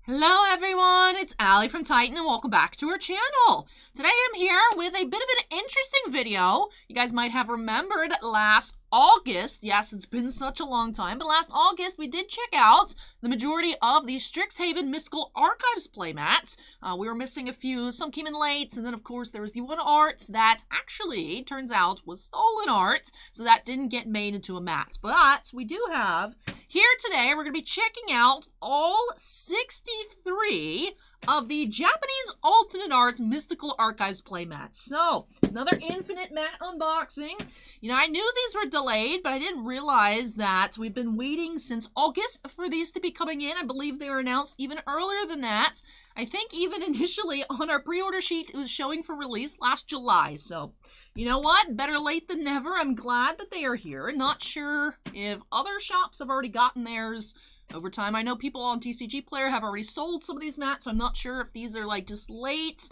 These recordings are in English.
Hello everyone, it's Allie from Titan and welcome back to our channel. Today I'm here with a bit of an interesting video. You guys might have remembered last August, yes, it's been such a long time, but last August we did check out the majority of the STRIXHAVEN Mystical Archives playmats. We were missing a few, some came in late, and then of course there was the one art that actually, turns out, was stolen art, so that didn't get made into a mat. But we do have, here today, we're going to be checking out all 63 of the Japanese alternate art Mystical Archives playmats. So, another infinite mat unboxing. You know, I knew these were delayed, but I didn't realize that we've been waiting since August for these to be coming in. I believe they were announced even earlier than that. I think even initially on our pre-order sheet, it was showing for release last July. So, you know what? Better late than never. I'm glad that they are here. Not sure if other shops have already gotten theirs over time. I know people on TCG Player have already sold some of these mats, so I'm not sure if these are like just late,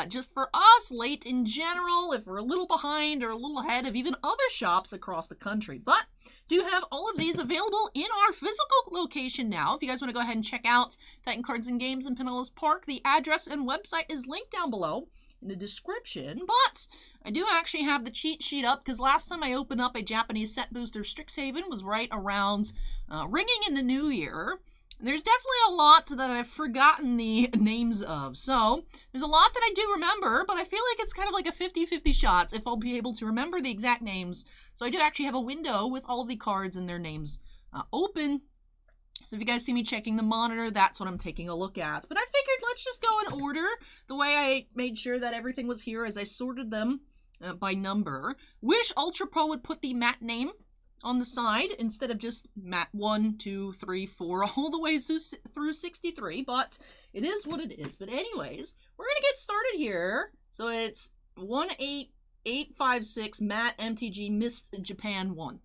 just for us, late in general, if we're a little behind or a little ahead of even other shops across the country. But do have all of these available in our physical location now. If you guys want to go ahead and check out Titan Cards and Games in Pinellas Park, the address and website is linked down below in the description. But I do actually have the cheat sheet up because last time I opened up a Japanese set booster STRIXHAVEN was right around ringing in the new year. There's definitely a lot that I've forgotten the names of. So there's a lot that I do remember, but I feel like it's kind of like a 50-50 shot if I'll be able to remember the exact names. So I do actually have a window with all of the cards and their names open. So if you guys see me checking the monitor, that's what I'm taking a look at. But I figured let's just go in order. The way I made sure that everything was here is I sorted them by number. Wish Ultra Pro would put the mat name on the side instead of just mat 1, 2, 3, 4, all the way through 63, but it is what it is. But anyways, we're gonna get started here. So it's 18856 mat MTG Mist Japan 1.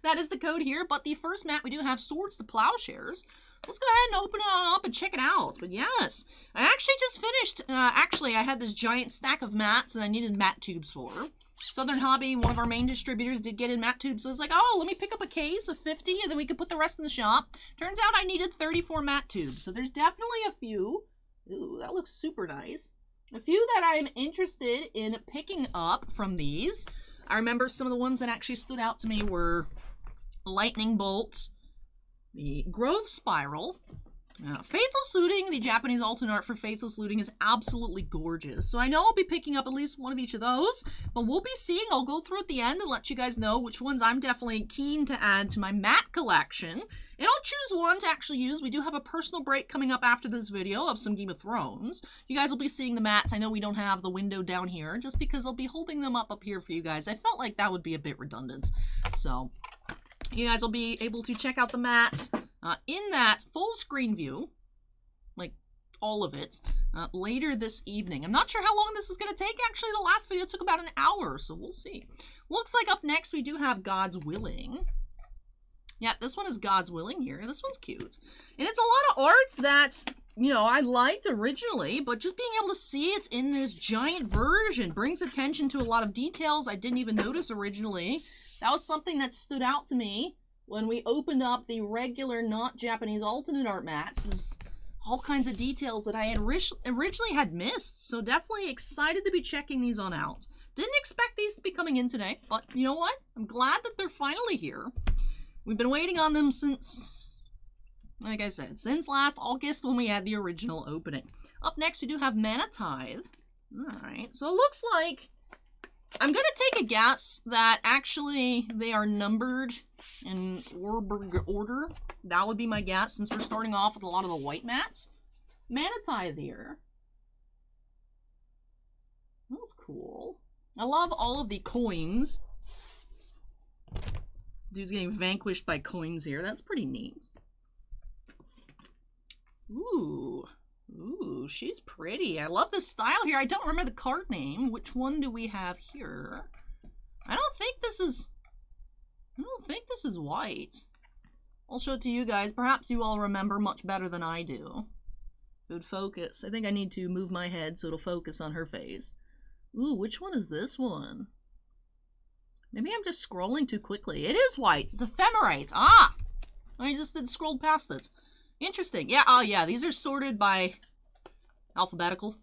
That is the code here, but the first mat we do have Swords to Plowshares. Let's go ahead and open it on up and check it out. But yes, I actually just finished, I had this giant stack of mats and I needed mat tubes for. Southern Hobby, one of our main distributors, did get in mat tubes, so I was like, oh, let me pick up a case of 50 and then we could put the rest in the shop. Turns out I needed 34 mat tubes, so there's definitely a few. Ooh, that looks super nice. A few that I'm interested in picking up from these. I remember some of the ones that actually stood out to me were Lightning Bolt, the Growth Spiral, Faithless Looting. The Japanese alternate art for Faithless Looting is absolutely gorgeous. So I know I'll be picking up at least one of each of those, but we'll be seeing. I'll go through at the end and let you guys know which ones I'm definitely keen to add to my mat collection. And I'll choose one to actually use. We do have a personal break coming up after this video of some Game of Thrones. You guys will be seeing the mats. I know we don't have the window down here just because I'll be holding them up here for you guys. I felt like that would be a bit redundant. So you guys will be able to check out the mats in that full screen view, like all of it, later this evening. I'm not sure how long this is going to take. Actually, the last video took about an hour, so we'll see. Looks like up next we do have God's Willing. Yeah, this one is God's Willing here. This one's cute. And it's a lot of arts that, you know, I liked originally, but just being able to see it in this giant version brings attention to a lot of details I didn't even notice originally. That was something that stood out to me when we opened up the regular, not Japanese alternate art mats. Is all kinds of details that I had originally had missed. So definitely excited to be checking these on out. Didn't expect these to be coming in today, but you know what? I'm glad that they're finally here. We've been waiting on them since, like I said, since last August when we had the original opening. Up next, we do have Mana Tithe. Alright, so it looks like I'm going to take a guess that actually they are numbered in order. That would be my guess since we're starting off with a lot of the white mats. Mana Tithe here. That's cool. I love all of the coins. Dude's getting vanquished by coins here. That's pretty neat. Ooh. Ooh, she's pretty. I love the style here. I don't remember the card name. Which one do we have here? I don't think this is white. I'll show it to you guys. Perhaps you all remember much better than I do. It would focus. I think I need to move my head so it'll focus on her face. Ooh, which one is this one? Maybe I'm just scrolling too quickly. It is white. It's ephemerate. Ah! I just scrolled past it. Interesting. Yeah, oh yeah, these are sorted by alphabetical,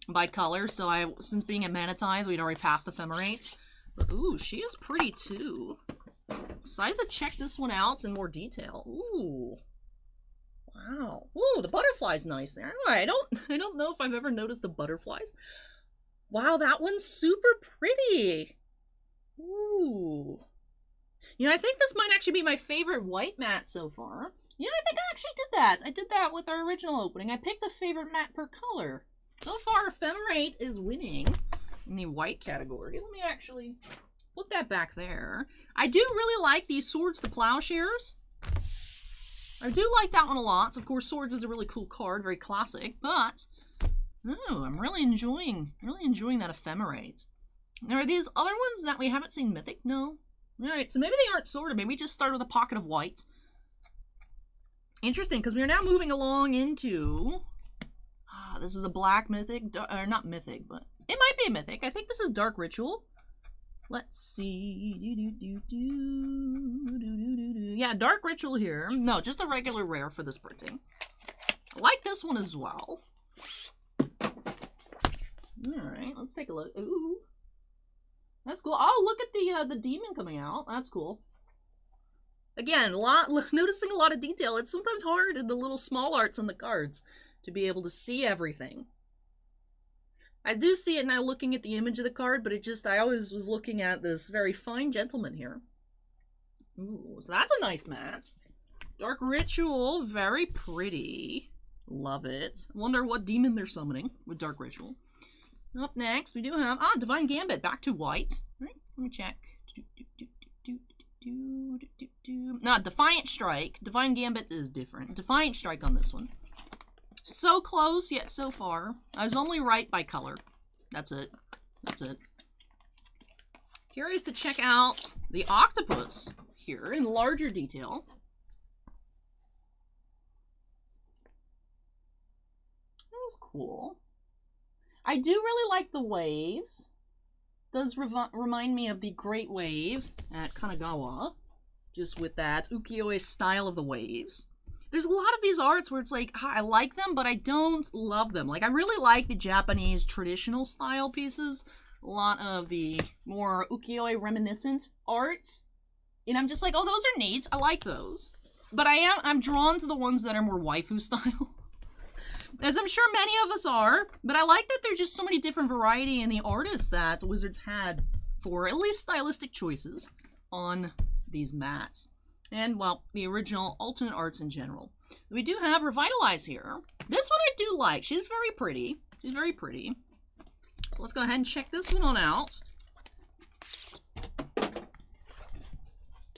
by color. So since being at Mana Tithe, we'd already passed Ephemerate. But, ooh, she is pretty too. Excited to check this one out in more detail. Ooh. Wow. Ooh, the butterfly's nice there. I don't know if I've ever noticed the butterflies. Wow, that one's super pretty. Ooh. You know, I think this might actually be my favorite white mat so far. You know, I think I actually did that. I did that with our original opening. I picked a favorite mat per color. So far, Ephemerate is winning in the white category. Let me actually put that back there. I do really like these Swords to Plowshares. I do like that one a lot. Of course, Swords is a really cool card, very classic, but oh, I'm really enjoying that Ephemerate. There are these other ones that we haven't seen Mythic? No. Alright, so maybe they aren't sorted. Maybe just start with a pocket of white. Interesting, because we are now moving along into... this is a black Mythic, or not Mythic, but it might be a Mythic. I think this is Dark Ritual. Let's see. Yeah, Dark Ritual here. No, just a regular rare for this printing. I like this one as well. Alright, let's take a look. Ooh. That's cool. Oh, look at the demon coming out. That's cool. Again, noticing a lot of detail. It's sometimes hard in the little small arts on the cards to be able to see everything. I do see it now looking at the image of the card, but I always was looking at this very fine gentleman here. Ooh, so that's a nice mat. Dark Ritual, very pretty. Love it. Wonder what demon they're summoning with Dark Ritual. Up next, we do have, Divine Gambit, back to white. All right, let me check. No, Defiant Strike. Divine Gambit is different. Defiant Strike on this one. So close, yet so far. I was only right by color. That's it. That's it. Curious to check out the octopus here in larger detail. That was cool. I do really like the waves. Does remind me of the Great Wave at Kanagawa. Just with that ukiyo-e style of the waves. There's a lot of these arts where it's like, I like them, but I don't love them. Like, I really like the Japanese traditional style pieces. A lot of the more ukiyo-e reminiscent arts. And I'm just like, oh, those are neat. I like those. But I'm drawn to the ones that are more waifu style. As I'm sure many of us are, but I like that there's just so many different variety in the artists that Wizards had for at least stylistic choices on these mats. And, well, the original alternate arts in general. We do have Revitalize here. This one I do like. She's very pretty. She's very pretty. So let's go ahead and check this one on out.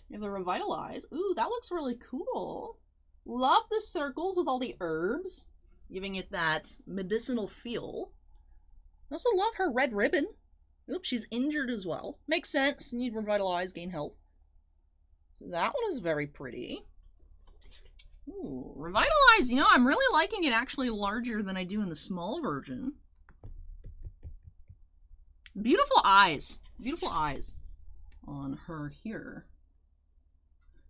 We have the Revitalize. Ooh, that looks really cool. Love the circles with all the herbs, giving it that medicinal feel. I also love her red ribbon. Oops, she's injured as well. Makes sense. Need Revitalize, gain health. So that one is very pretty. Ooh, Revitalize, you know, I'm really liking it actually larger than I do in the small version. Beautiful eyes. Beautiful eyes on her here.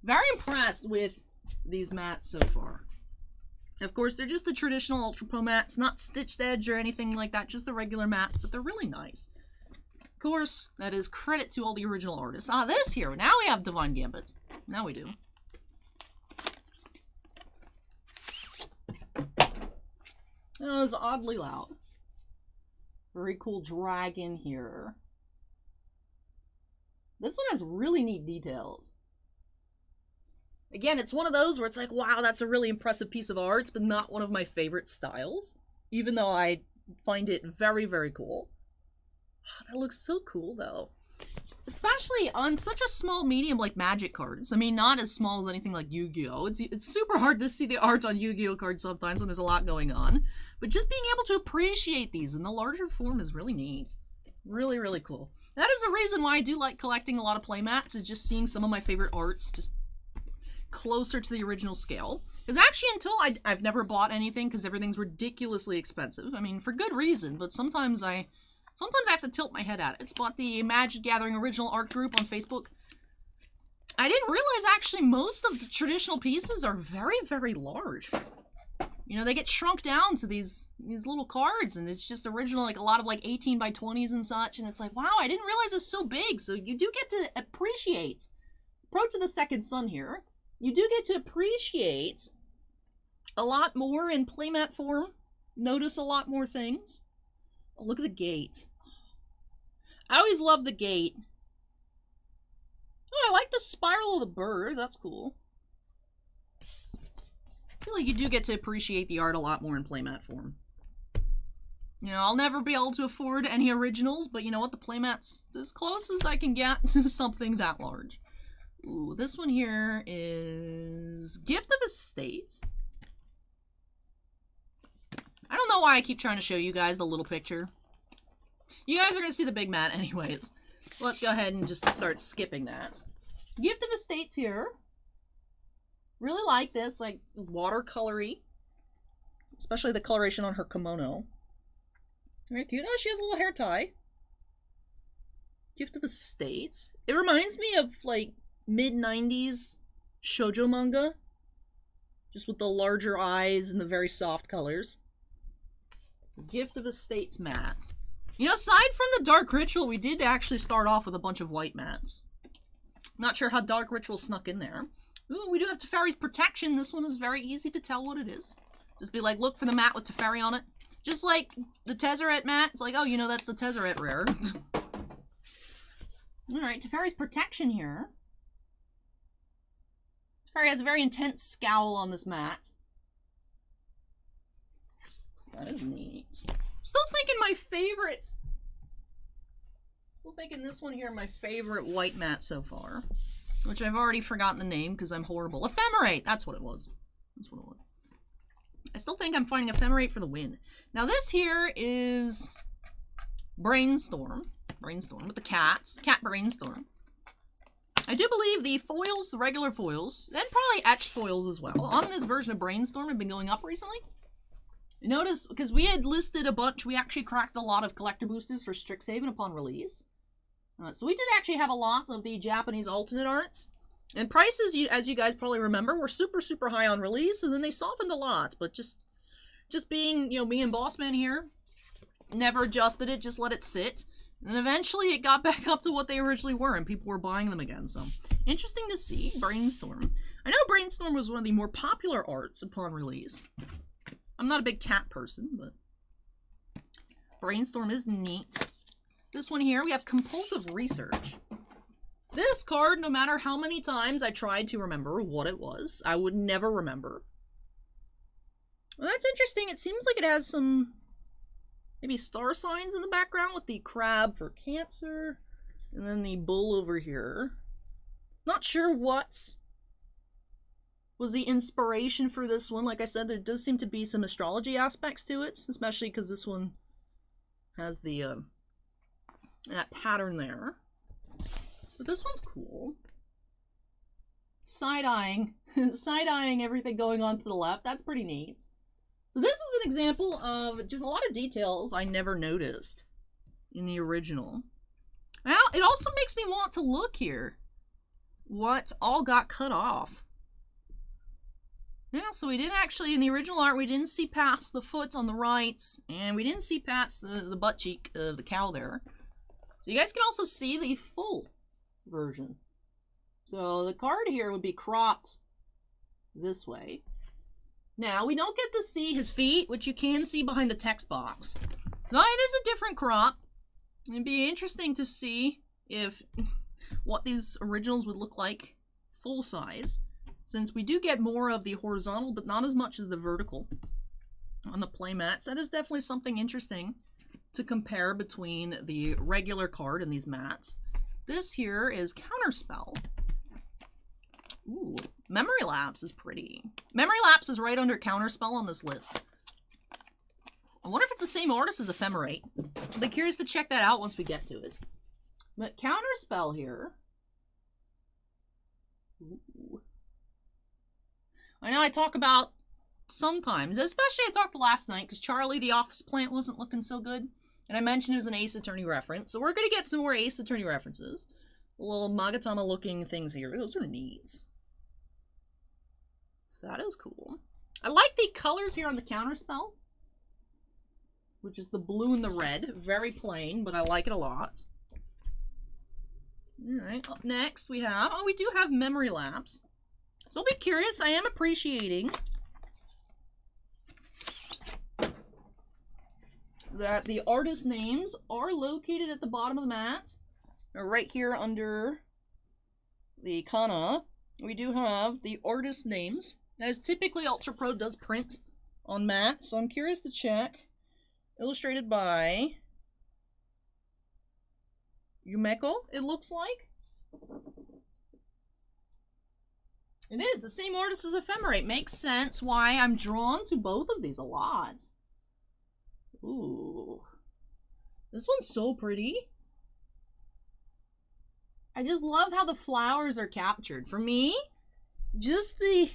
Very impressed with these mats so far. Of course, they're just the traditional Ultra Pro mats, not stitched edge or anything like that, just the regular mats, but they're really nice. Of course, that is credit to all the original artists. This here, now we have Divine Gambit. Now we do. That was oddly loud. Very cool dragon here. This one has really neat details. Again, it's one of those where it's like, wow, that's a really impressive piece of art, but not one of my favorite styles. Even though I find it very, very cool. That looks so cool, though. Especially on such a small medium like Magic cards. I mean, not as small as anything like Yu-Gi-Oh! It's super hard to see the art on Yu-Gi-Oh! Cards sometimes when there's a lot going on. But just being able to appreciate these in the larger form is really neat. Really, really cool. That is the reason why I do like collecting a lot of playmats, is just seeing some of my favorite arts just closer to the original scale. Because actually, until I've never bought anything because everything's ridiculously expensive. I mean, for good reason, but sometimes I have to tilt my head at it. It's bought the Magic Gathering original art group on Facebook. I didn't realize actually most of the traditional pieces are very, very large. You know, they get shrunk down to these little cards, and it's just original, like a lot of like 18 by 20s and such, and it's like, wow, I didn't realize it's so big. So you do get to appreciate, approach to the second sun here, you do get to appreciate a lot more in playmat form, notice a lot more things. Oh, look at the gate. I always love the gate. Oh, I like the spiral of the bird, that's cool. I feel like you do get to appreciate the art a lot more in playmat form. You know, I'll never be able to afford any originals, but you know what? The playmat's as close as I can get to something that large. Ooh, this one here is Gift of Estate. I don't know why I keep trying to show you guys the little picture. You guys are going to see the big mat anyways. Let's go ahead and just start skipping that. Gift of Estate's here. Really like this, like, watercolory. Especially the coloration on her kimono. Very cute. Oh, she has a little hair tie. Gift of Estate. It reminds me of, like, mid-90s shoujo manga. Just with the larger eyes and the very soft colors. Gift of Estate's mat. You know, aside from the Dark Ritual, we did actually start off with a bunch of white mats. Not sure how Dark Ritual snuck in there. Ooh, we do have Teferi's Protection. This one is very easy to tell what it is. Just be like, look for the mat with Teferi on it. Just like the Tezzeret mat. It's like, oh, you know, that's the Tezzeret rare. Alright, Teferi's Protection here. Teferi has a very intense scowl on this mat. That is neat. Still thinking my favorites. Still thinking this one here, my favorite white mat so far. Which I've already forgotten the name because I'm horrible. Ephemerate! That's what it was. That's what it was. I still think I'm finding Ephemerate for the win. Now this here is Brainstorm. Brainstorm with the cats. Cat Brainstorm. I do believe the foils, the regular foils, and probably etched foils as well, on this version of Brainstorm have been going up recently. You notice, because we had listed a bunch, we actually cracked a lot of collector boosters for Strixhaven upon release. So we did actually have a lot of the Japanese alternate arts. And prices, as you guys probably remember, were super, super high on release, and then they softened a lot. But just being, you know, me and Bossman here, never adjusted it, just let it sit. And eventually it got back up to what they originally were, and people were buying them again. So, interesting to see. Brainstorm. I know Brainstorm was one of the more popular arts upon release. I'm not a big cat person, but Brainstorm is neat. This one here, we have Compulsive Research. This card, no matter how many times I tried to remember what it was, I would never remember. Well, that's interesting. It seems like it has some maybe star signs in the background with the crab for Cancer, and then the bull over here. Not sure what was the inspiration for this one. Like I said, there does seem to be some astrology aspects to it, especially because this one has the that pattern there. But this one's cool. Side-eyeing. Side-eyeing everything going on to the left. That's pretty neat. So this is an example of just a lot of details I never noticed in the original. Now, it also makes me want to look here. What all got cut off. Yeah, so we didn't actually, in the original art, we didn't see past the foot on the right, and we didn't see past the butt cheek of the cow there. So you guys can also see the full version. So the card here would be cropped this way. Now, we don't get to see his feet, which you can see behind the text box. Now, it is a different crop. It'd be interesting to see if what these originals would look like full size, since we do get more of the horizontal, but not as much as the vertical on the playmats. That is definitely something interesting to compare between the regular card and these mats. This here is Counterspell. Ooh, Memory Lapse is pretty. Memory Lapse is right under Counterspell on this list. I wonder if it's the same artist as Ephemerate. I'll be curious to check that out once we get to it. But Counterspell here. Ooh. I know I talk about sometimes, especially I talked last night because Charlie the Office Plant wasn't looking so good. And I mentioned it was an Ace Attorney reference. So we're going to get some more Ace Attorney references. little Magatama looking things here. Those are neat. That is cool. I like the colors here on the counterspell, which is the blue and the red. Very plain, but I like it a lot. Alright, up next we have, we do have Memory Lapse. So I'll be curious, I am appreciating that the artist names are located at the bottom of the mat. Right here under the kana, we do have the artist names. As typically Ultra Pro does print on mat, so I'm curious to check. Illustrated by Yumeko, it looks like. It is the same artist as Ephemerate. Makes sense why I'm drawn to both of these a lot. Ooh. This one's so pretty. I just love how the flowers are captured. For me, just the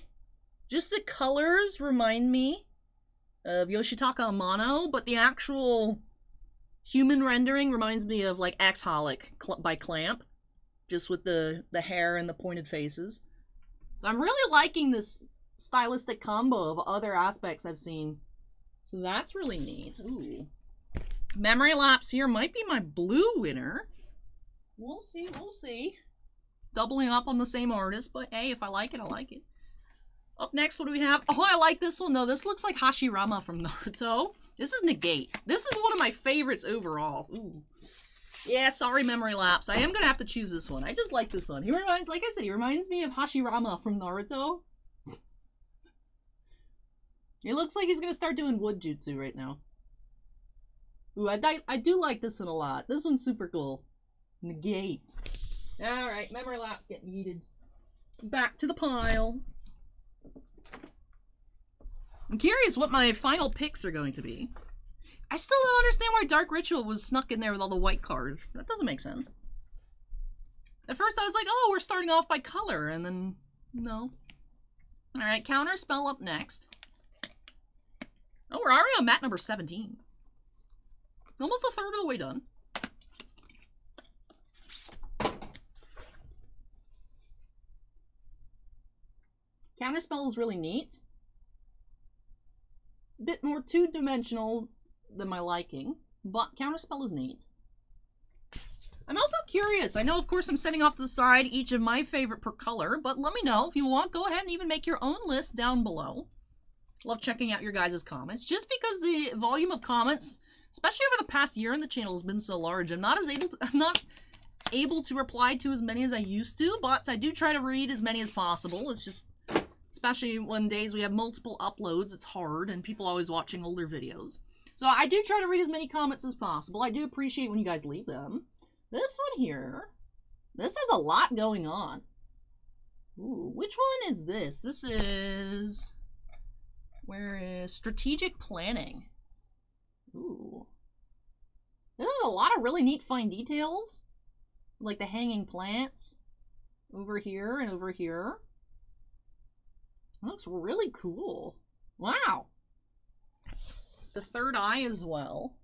colors remind me of Yoshitaka Amano, but the actual human rendering reminds me of like X-Holic by Clamp, just with the hair and the pointed faces. So I'm really liking this stylistic combo of other aspects I've seen. So that's really neat. Ooh. Memory Lapse here might be my blue winner. We'll see, we'll see. Doubling up on the same artist, but hey, if I like it, I like it. Up next, what do we have? Oh, I like this one. No, this looks like Hashirama from Naruto. This is Negate. This is one of my favorites overall. Ooh. Yeah, sorry, Memory Lapse. I am gonna have to choose this one. I just like this one. He reminds, like I said, he reminds me of Hashirama from Naruto. It looks like he's gonna start doing wood jutsu right now. Ooh, I do like this one a lot. This one's super cool. Negate. Alright, Memory Lapse getting yeeted. Back to the pile. I'm curious what my final picks are going to be. I still don't understand why Dark Ritual was snuck in there with all the white cards. That doesn't make sense. At first I was like, oh, we're starting off by color, and then, no. Alright, Counter Spell up next. Oh, we're already on mat number 17. Almost a third of the way done. Counterspell is really neat. A bit more two-dimensional than my liking, but Counterspell is neat. I'm also curious. I know, of course, I'm setting off to the side each of my favorite per color, but let me know if you want. Go ahead and even make your own list down below. Love checking out your guys' comments. Just because the volume of comments, especially over the past year on the channel, has been so large, I'm not able to reply to as many as I used to, but I do try to read as many as possible. It's just, especially when days we have multiple uploads, it's hard, and people are always watching older videos. So I do try to read as many comments as possible. I do appreciate when you guys leave them. This one here, this has a lot going on. Ooh, which one is this? This is... Where is Strategic Planning? Ooh. This is a lot of really neat fine details. Like the hanging plants. Over here and over here. That looks really cool. Wow. The third eye as well.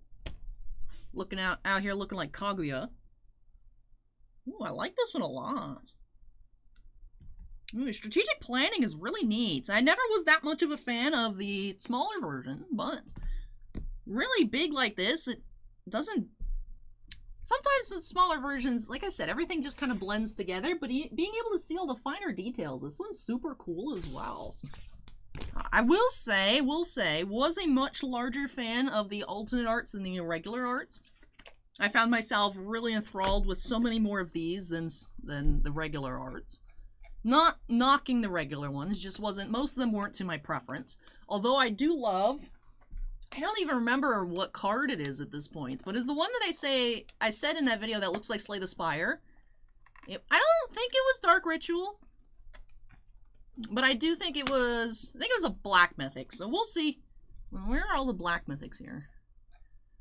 Looking out here looking like Kaguya. Ooh, I like this one a lot. Ooh, Strategic Planning is really neat. I never was that much of a fan of the smaller version, but really big like this, it doesn't... Sometimes the smaller versions, like I said, everything just kind of blends together, but being able to see all the finer details, this one's super cool as well. I will say, was a much larger fan of the alternate arts than the irregular arts. I found myself really enthralled with so many more of these than the regular arts. Not knocking the regular ones, just wasn't, most of them weren't to my preference. Although I do love, I don't even remember what card it is at this point, but is the one that I said in that video that looks like Slay the Spire. I don't think it was Dark Ritual, but I do think it was, I think it was a Black Mythic, so we'll see. Where are all the Black Mythics here?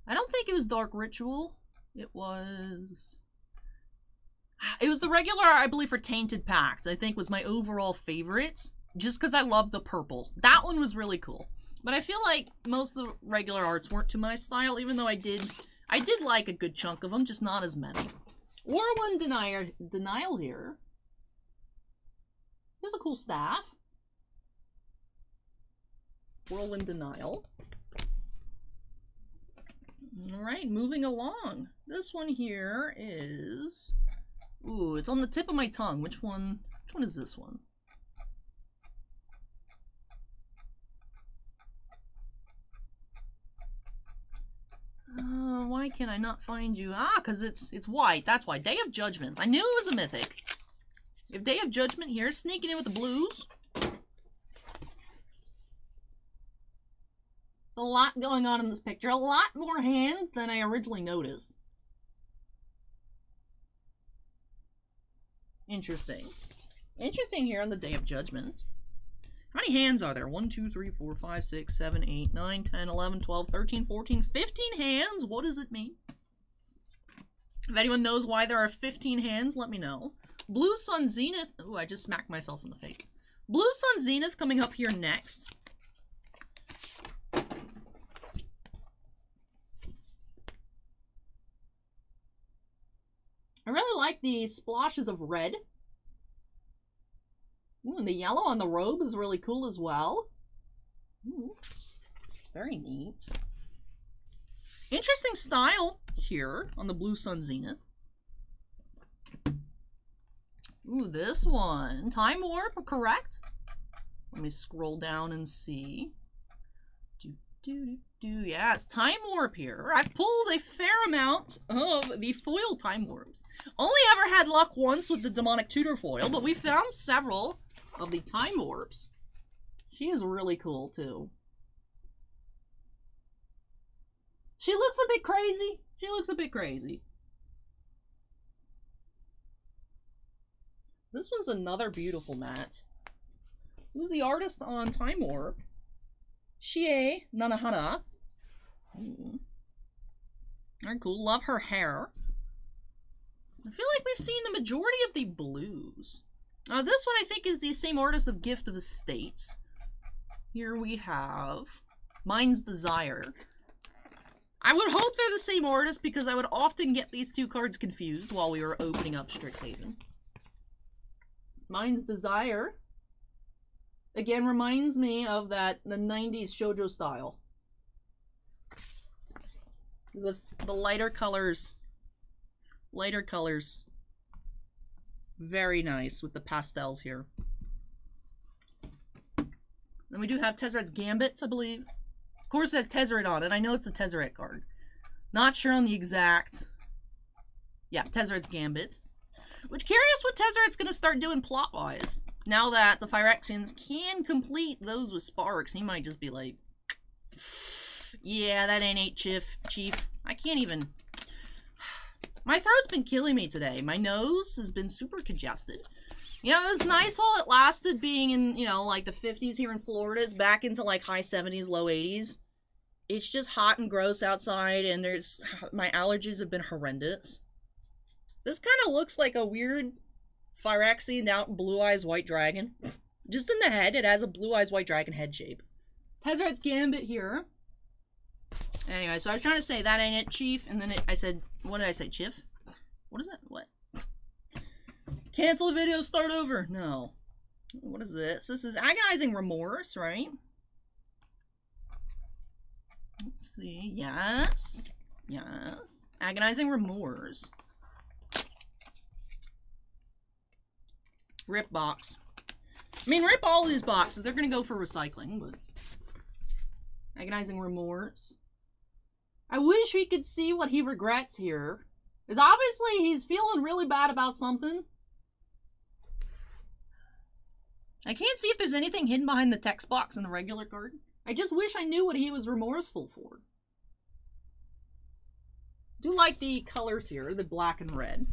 I don't think it was Dark Ritual. It was the regular, I believe, for Tainted Pact, I think was my overall favorite, just because I love the purple. That one was really cool. But I feel like most of the regular arts weren't to my style, even though I did like a good chunk of them, just not as many. Whirlwind Denial here. Here's a cool staff. Whirlwind Denial. Alright, moving along. This one here is... Ooh, it's on the tip of my tongue. Which one is this one? Why can I not find you? Ah, because it's white. That's why. Day of Judgment. I knew it was a mythic. We have Day of Judgment here, sneaking in with the blues. There's a lot going on in this picture. A lot more hands than I originally noticed. Interesting. Interesting here on the Day of Judgment. How many hands are there? 1, 2, 3, 4, 5, 6, 7, 8, 9, 10, 11, 12, 13, 14, 15 hands? What does it mean? If anyone knows why there are 15 hands, let me know. Blue Sun Zenith. Ooh, I just smacked myself in the face. Blue Sun Zenith coming up here next. I really like the splashes of red. Ooh, and the yellow on the robe is really cool as well. Ooh, very neat. Interesting style here on the Blue Sun Zenith. Ooh, this one. Time Warp, correct? Let me scroll down and see. Yeah, it's Time Warp here. I've pulled a fair amount of the foil Time Warps. Only ever had luck once with the Demonic Tutor foil, but we found several of the Time Warps. She is really cool, too. She looks a bit crazy. She looks a bit crazy. This one's another beautiful mat. Who's the artist on Time Warp? Shie Nanahana. Very cool. Love her hair. I feel like we've seen the majority of the blues. This one I think is the same artist of Gift of Estates. Here we have Mind's Desire. I would hope they're the same artist because I would often get these two cards confused while we were opening up Strixhaven. Mind's Desire. Again, reminds me of the 90s shoujo style. The lighter colors. Lighter colors. Very nice with the pastels here. Then we do have Tezzeret's Gambit, I believe. Of course it has Tezzeret on it. I know it's a Tezzeret card. Not sure on the exact... Yeah, Tezzeret's Gambit. Which, curious what Tezzeret's going to start doing plot-wise. Now that the Phyrexians can complete those with Sparks, he might just be like... Yeah, that ain't Chief. I can't even... My throat's been killing me today. My nose has been super congested. You know, it was nice while it lasted being in, you know, like the 50s here in Florida. It's back into like high 70s, low 80s. It's just hot and gross outside, and my allergies have been horrendous. This kind of looks like a weird Phyrexian out Blue Eyes White Dragon. Just in the head, it has a Blue Eyes White Dragon head shape. Tezzeret's Gambit here. Anyway, so I was trying to say, that ain't it, Chief, and then I said, what did I say, Chief? What is that? What? Cancel the video, start over. No. What is this? This is Agonizing Remorse, right? Let's see. Yes. Yes. Agonizing Remorse. Rip box. I mean, rip all these boxes. They're going to go for recycling, but... Agonizing Remorse. I wish we could see what he regrets here. Because obviously he's feeling really bad about something. I can't see if there's anything hidden behind the text box in the regular card. I just wish I knew what he was remorseful for. Do like the colors here, the black and red.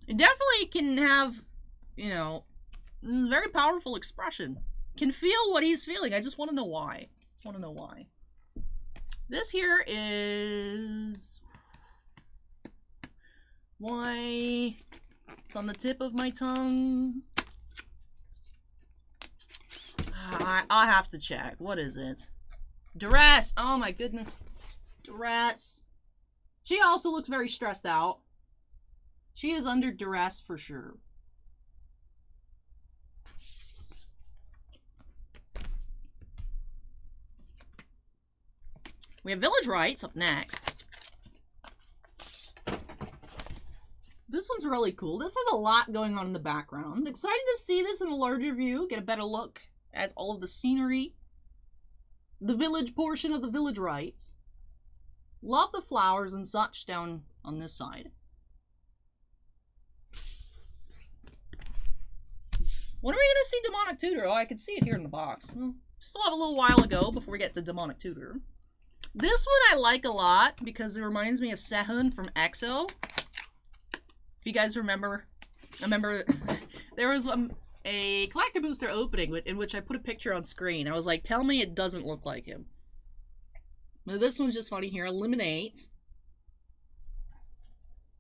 It definitely can have, you know, very powerful expression. Can feel what he's feeling. I just want to know why. This here is... Why? It's on the tip of my tongue. I'll have to check. What is it? Duress! Oh my goodness. Duress. She also looks very stressed out. She is under duress for sure. We have Village Rites up next. This one's really cool. This has a lot going on in the background. Excited to see this in a larger view, get a better look at all of the scenery. The village portion of the Village Rites. Love the flowers and such down on this side. When are we going to see Demonic Tutor? Oh, I can see it here in the box. Well, still have a little while to go before we get to Demonic Tutor. This one I like a lot because it reminds me of Sehun from EXO. If you guys remember there was a collector booster opening in which I put a picture on screen. I was like, tell me it doesn't look like him. But this one's just funny here. Eliminate.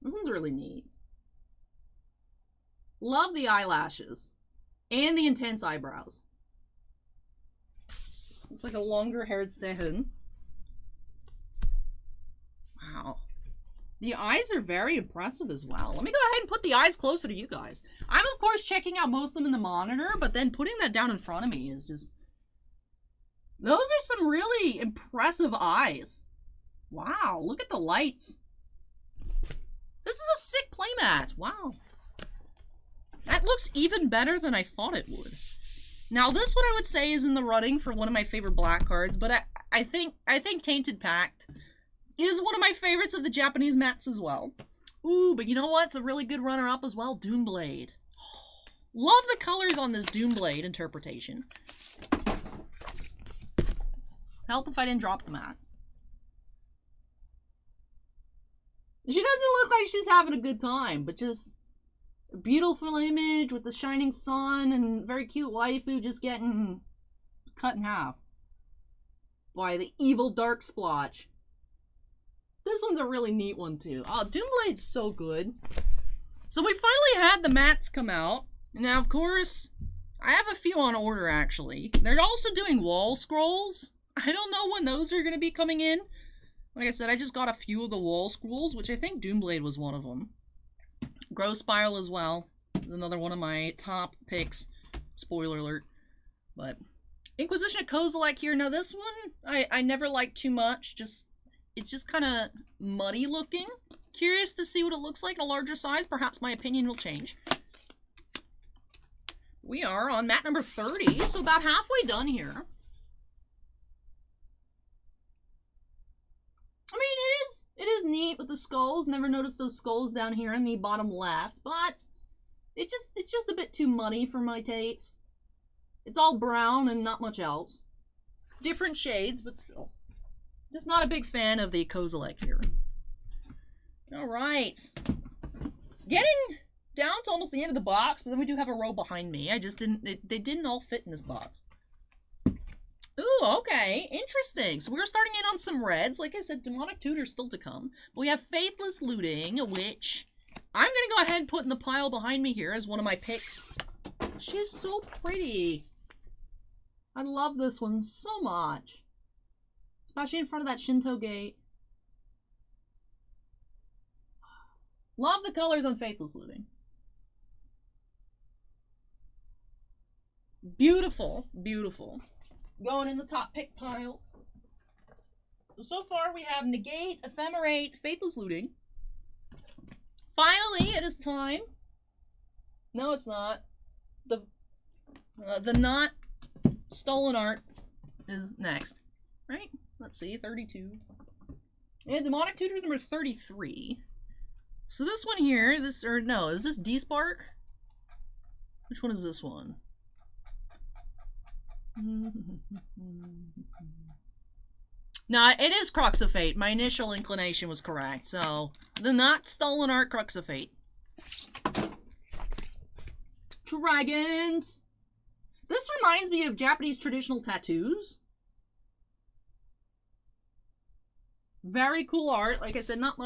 This one's really neat. Love the eyelashes. And the intense eyebrows. Looks like a longer-haired Sehun. Wow. The eyes are very impressive as well. Let me go ahead and put the eyes closer to you guys. I'm, of course, checking out most of them in the monitor, but then putting that down in front of me is just... Those are some really impressive eyes. Wow, look at the lights. This is a sick playmat. Wow. That looks even better than I thought it would. Now, this one I would say is in the running for one of my favorite black cards, but I think Tainted Pact is one of my favorites of the Japanese mats as well. Ooh, but you know what? It's a really good runner-up as well. Doomblade. Love the colors on this Doomblade interpretation. Help if I didn't drop the mat. She doesn't look like she's having a good time, but just a beautiful image with the shining sun and very cute waifu just getting cut in half by the evil dark splotch. This one's a really neat one too. Oh, Doomblade's so good. So we finally had the mats come out. Now, of course, I have a few on order actually. They're also doing wall scrolls. I don't know when those are going to be coming in. Like I said, I just got a few of the wall scrolls, which I think Doomblade was one of them. Growth Spiral as well. Another one of my top picks. Spoiler alert. But Inquisition of Kozilek here. Now this one, I never liked too much. It's just kind of muddy looking. Curious to see what it looks like in a larger size. Perhaps my opinion will change. We are on mat number 30, so about halfway done here. I mean, it is neat with the skulls. Never noticed those skulls down here in the bottom left, but it's just a bit too muddy for my taste. It's all brown and not much else. Different shades, but still. Just not a big fan of the Kozilek here. All right. Getting down to almost the end of the box, but then we do have a row behind me. They didn't all fit in this box. Ooh, okay. Interesting. So we're starting in on some reds. Like I said, Demonic Tutor's still to come. But we have Faithless Looting, which I'm going to go ahead and put in the pile behind me here as one of my picks. She's so pretty. I love this one so much. Especially in front of that Shinto gate. Love the colors on Faithless Looting. Beautiful, beautiful. Going in the top pick pile. So far we have Negate, Ephemerate, Faithless Looting. Finally, it is time. No, it's not. The not Stolen Art is next. Right? Let's see, 32. And Demonic Tutor's number 33. So this one here, is this D-Spark? Which one is this one? No, it is Crux of Fate. My initial inclination was correct. So, the not Stolen Art Crux of Fate. Dragons! This reminds me of Japanese traditional tattoos. Very cool art. Like I said, not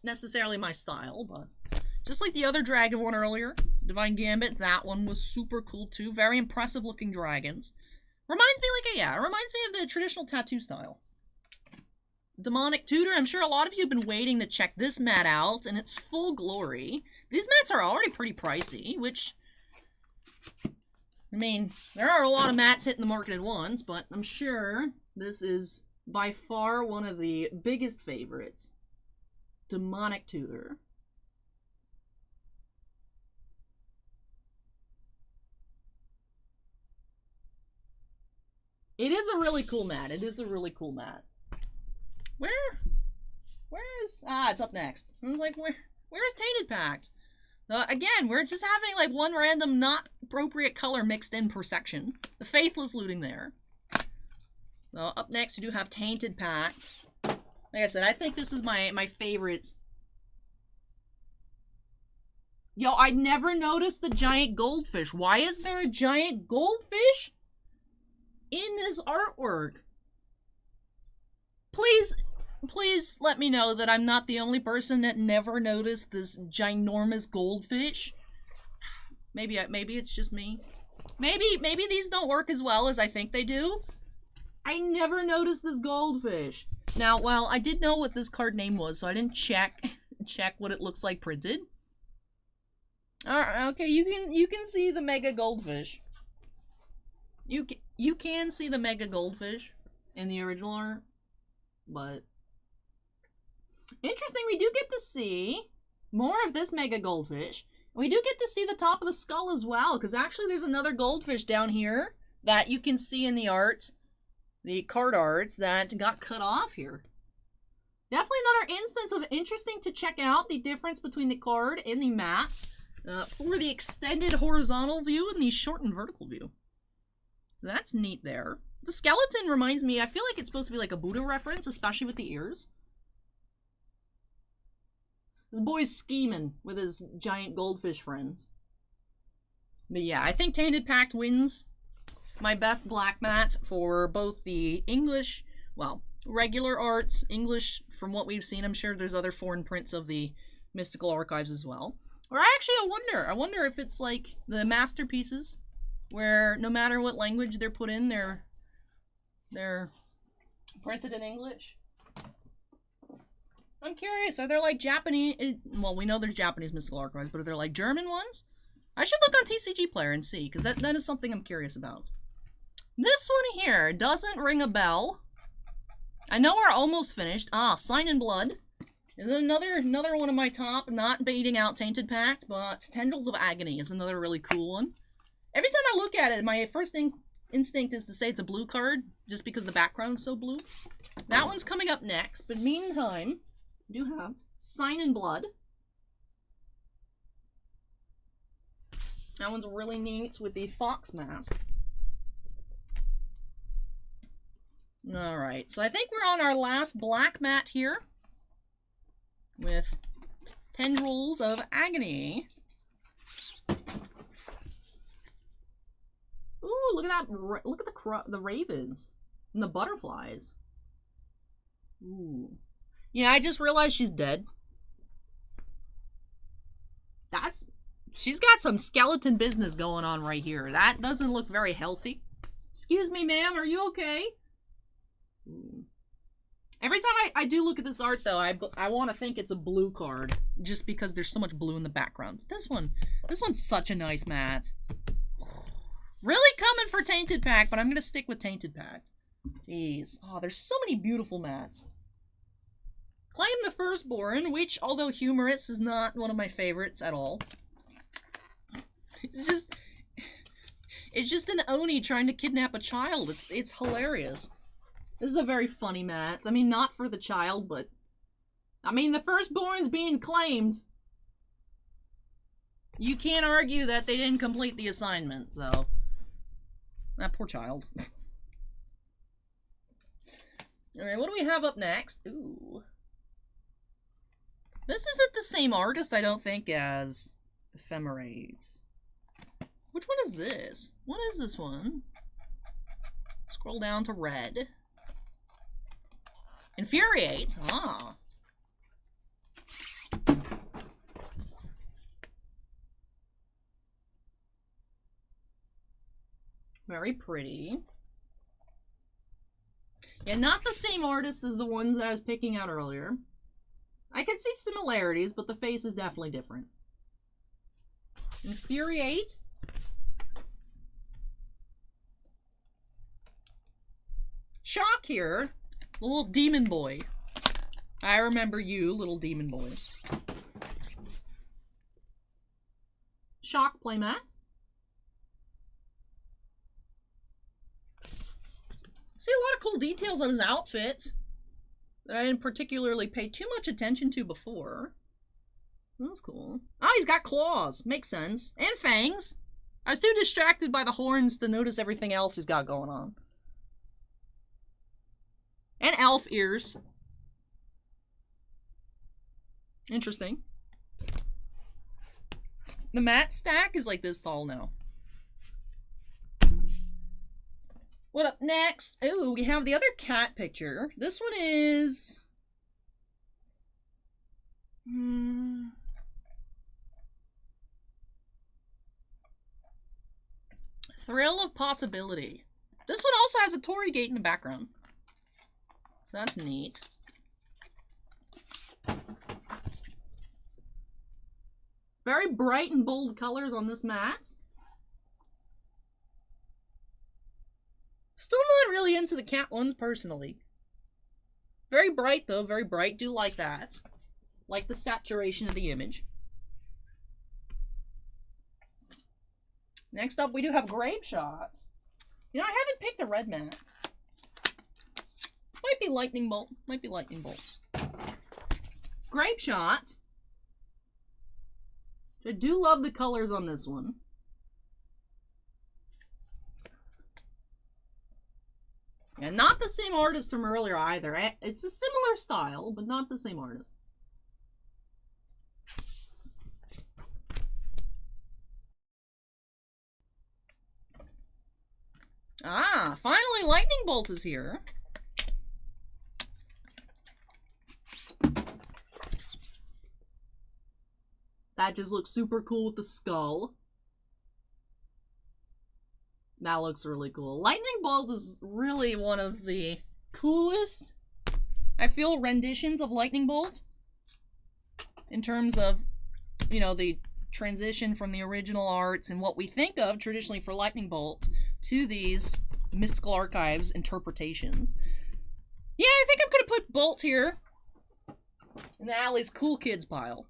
necessarily my style, but just like the other dragon one earlier, Divine Gambit, that one was super cool too. Very impressive looking dragons. Reminds me it reminds me of the traditional tattoo style. Demonic Tutor, I'm sure a lot of you have been waiting to check this mat out in its full glory. These mats are already pretty pricey, which, I mean, there are a lot of mats hitting the market at once, but I'm sure this is by far one of the biggest favorites. Demonic Tutor. It is a really cool mat. It is a really cool mat. Where is... Ah, it's up next. I was like, where is Tainted Pact? Again, we're just having like one random not appropriate color mixed in per section. The Faithless looting there. Up next, we do have Tainted Pact. Like I said, I think this is my favorites. Yo, I never noticed the giant goldfish. Why is there a giant goldfish in this artwork? Please let me know that I'm not the only person that never noticed this ginormous goldfish. Maybe it's just me. Maybe these don't work as well as I think they do. I never noticed this goldfish. Now, well, I did know what this card name was, so I didn't check what it looks like printed. Alright, okay, you can see the mega goldfish. You can see the mega goldfish in the original art, but interesting, we do get to see more of this mega goldfish. We do get to see the top of the skull as well, because actually there's another goldfish down here that you can see in the arts, the card arts, that got cut off here. Definitely another instance of interesting to check out the difference between the card and the maps for the extended horizontal view and the shortened vertical view. So that's neat there. The skeleton reminds me, I feel like it's supposed to be like a Buddha reference, especially with the ears. This boy's scheming with his giant goldfish friends. But yeah, I think Tainted Pact wins my best black mat for both the English, well, regular arts, English from what we've seen. I'm sure there's other foreign prints of the Mystical Archives as well. Or actually, I wonder if it's like the masterpieces, where no matter what language they're put in, they're printed in English. I'm curious, are there like Japanese, well, we know there's Japanese Mystical Archives, but are there like German ones? I should look on TCG Player and see, because that is something I'm curious about. This one here doesn't ring a bell. I know we're almost finished. Ah, Sign in Blood. And then another one of my top, not baiting out Tainted Pact, but Tendrils of Agony is another really cool one. Every time I look at it, my first instinct is to say it's a blue card, just because the background's so blue. That one's coming up next, but meantime, we do have Sign in Blood. That one's really neat with the fox mask. Alright, so I think we're on our last black mat here with Tendrils of Agony. Ooh, look at that. Look at the ravens and the butterflies. Ooh. Yeah, I just realized she's dead. She's got some skeleton business going on right here. That doesn't look very healthy. Excuse me, ma'am, are you okay? Ooh. Every time I do look at this art, though, I want to think it's a blue card, just because there's so much blue in the background. This one's such a nice mat. Really coming for Tainted Pact, but I'm going to stick with Tainted Pact. Jeez. Oh, there's so many beautiful mats. Claim the Firstborn, which, although humorous, is not one of my favorites at all. It's just an Oni trying to kidnap a child. It's hilarious. This is a very funny mat. I mean, not for the child, but... I mean, the Firstborn's being claimed. You can't argue that they didn't complete the assignment, so... That poor child. Alright, what do we have up next? Ooh. This isn't the same artist, I don't think, as Ephemerate. Which one is this? What is this one? Scroll down to red. Infuriate? Ah. Very pretty. Yeah, not the same artist as the ones that I was picking out earlier. I could see similarities, but the face is definitely different. Infuriate. Shock here. The little demon boy. I remember you, little demon boy. Shock playmat. See a lot of cool details on his outfit that I didn't particularly pay too much attention to before. That was cool. Oh, he's got claws. Makes sense. And fangs. I was too distracted by the horns to notice everything else he's got going on. And elf ears. Interesting. The mat stack is like this tall now. What up next? Ooh, we have the other cat picture. This one is... Thrill of Possibility. This one also has a Torii gate in the background. That's neat. Very bright and bold colors on this mat. Still not really into the cat ones personally. Very bright though, very bright. Do like that. Like the saturation of the image. Next up we do have Grape Shot. You know, I haven't picked a red mat. Might be Lightning Bolt. Might be Lightning Bolt. Grape Shot. I do love the colors on this one. And not the same artist from earlier either. It's a similar style, but not the same artist. Ah, finally Lightning Bolt is here. That just looks super cool with the skull. That looks really cool. Lightning Bolt is really one of the coolest, I feel, renditions of Lightning Bolt. In terms of, you know, the transition from the original arts and what we think of traditionally for Lightning Bolt to these Mystical Archives interpretations. Yeah, I think I'm gonna put Bolt here in the Alley's Cool Kids pile.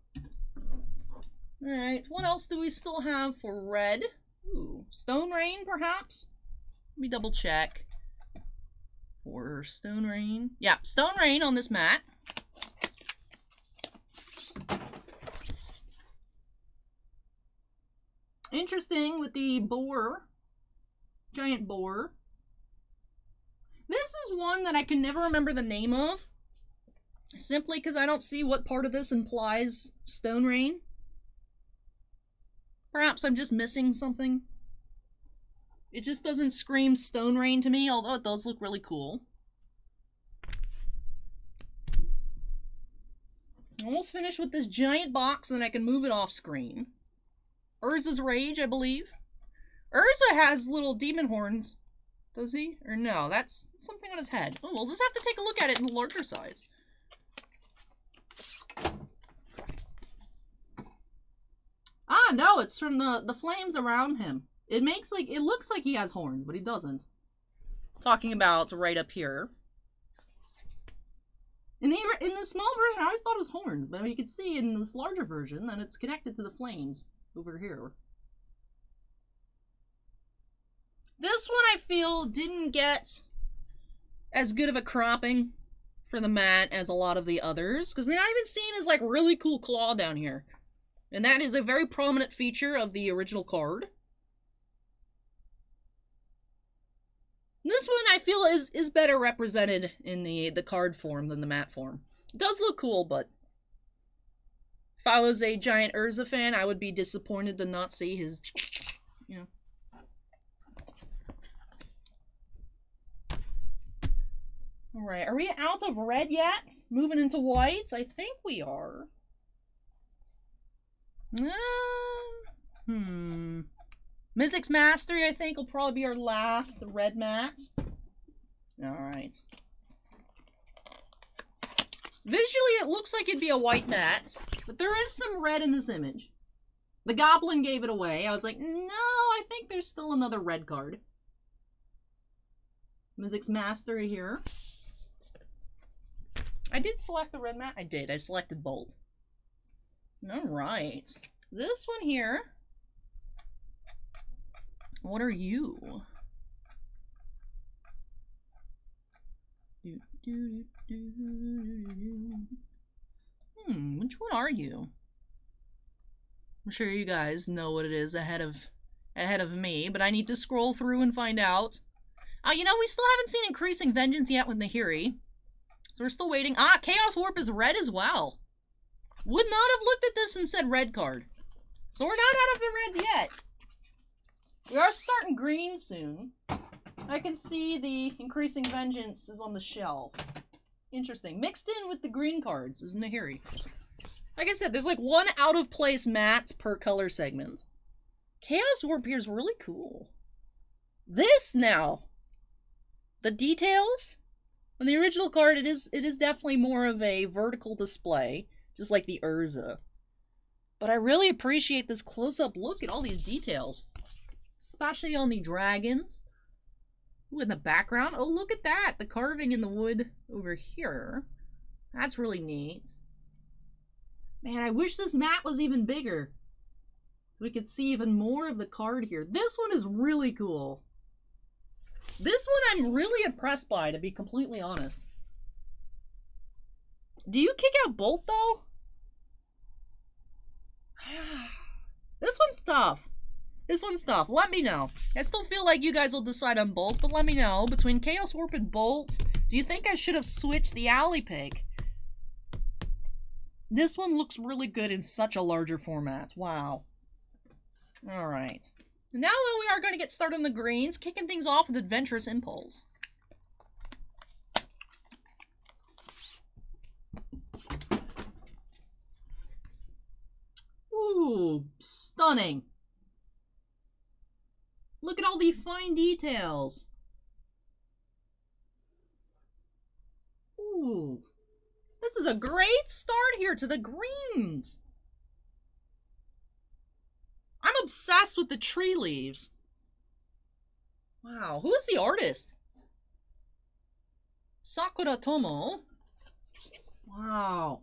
Alright, what else do we still have for red? Ooh, Stone Rain, perhaps? Let me double check. For Stone Rain. Yeah, Stone Rain on this mat. Interesting with the boar. Giant boar. This is one that I can never remember the name of. Simply because I don't see what part of this implies Stone Rain. Perhaps I'm just missing something. It just doesn't scream Stone Rain to me, although it does look really cool. Almost finished with this giant box, and I can move it off screen. Urza's Rage, I believe. Urza has little demon horns. Does he? Or no, that's something on his head. Oh, we'll just have to take a look at it in the larger size. Ah, no, it's from the flames around him. It looks like he has horns, but he doesn't. Talking about right up here. In the small version, I always thought it was horns, but you can see in this larger version that it's connected to the flames over here. This one, I feel, didn't get as good of a cropping for the mat as a lot of the others, because we're not even seeing his, like, really cool claw down here. And that is a very prominent feature of the original card. This one, I feel, is better represented in the card form than the mat form. It does look cool, but if I was a giant Urza fan, I would be disappointed to not see his, you know. Alright, are we out of red yet? Moving into whites? I think we are. Mizzix Mastery, I think, will probably be our last red mat. Alright. Visually, it looks like it'd be a white mat, but there is some red in this image. The goblin gave it away. I was like, no, I think there's still another red card. Mizzix Master here. I did select the red mat. I did. I selected Bolt. Alright. This one here. What are you? Which one are you? I'm sure you guys know what it is ahead of me, but I need to scroll through and find out. You know, we still haven't seen Increasing Vengeance yet with Nahiri. So we're still waiting. Chaos Warp is red as well. Would not have looked at this and said red card. So we're not out of the reds yet. We are starting green soon. I can see the Increasing Vengeance is on the shelf. Interesting. Mixed in with the green cards is Nahiri. Like I said, there's like one out-of-place mats per color segment. Chaos Warp here is really cool. This now. The details? On the original card, it is definitely more of a vertical display, just like the Urza. But I really appreciate this close-up look at all these details. Especially on the dragons. Ooh, in the background. Oh, look at that! The carving in the wood over here. That's really neat. Man, I wish this mat was even bigger. We could see even more of the card here. This one is really cool. This one I'm really impressed by, to be completely honest. Do you kick out Bolt, though? This one's tough. This one's tough. Let me know. I still feel like you guys will decide on Bolt, but let me know. Between Chaos Warp and Bolt, do you think I should have switched the alley pick? This one looks really good in such a larger format. Wow. Alright. Now that we are going to get started on the greens, kicking things off with Adventurous Impulse. Ooh, stunning. Look at all the fine details. Ooh. This is a great start here to the greens. I'm obsessed with the tree leaves. Wow, who is the artist? Sakura Tomo. Wow.